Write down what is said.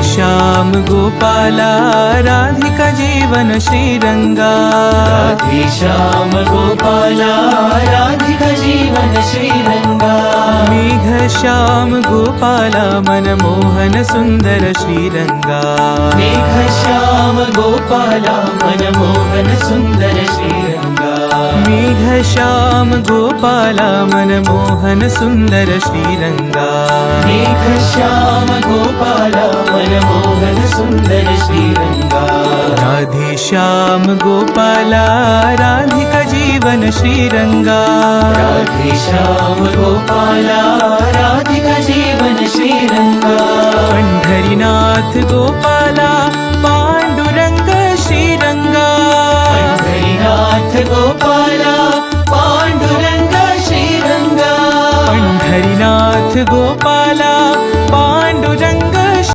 श्याम गोपाला राधिका जीवन श्रीरंगा। श्याम गोपाला राधिका जीवन श्रीरंगा। मेघ श्याम गोपाला मनमोहन सुंदर श्रीरंगा। मेघ श्याम गोपाला मनमोहन सुंदर श्रीरंगा। मेघ श्याम गोपाला मनमोहन सुंदर श्रीरंगा। मेघ श्याम गोपाला मनमोहन सुंदर श्रीरंगा। राधे श्याम गोपाला राधिका जीवन श्रीरंगा। राधे श्याम गोपाला राधिका जीवन श्रीरंगा। पंढरीनाथ गोपाला पांडुरंग श्रीरंगा। पंढरीनाथ गोपाला पांडुरंग श्रीरंगा। पंढरीनाथ गोपाला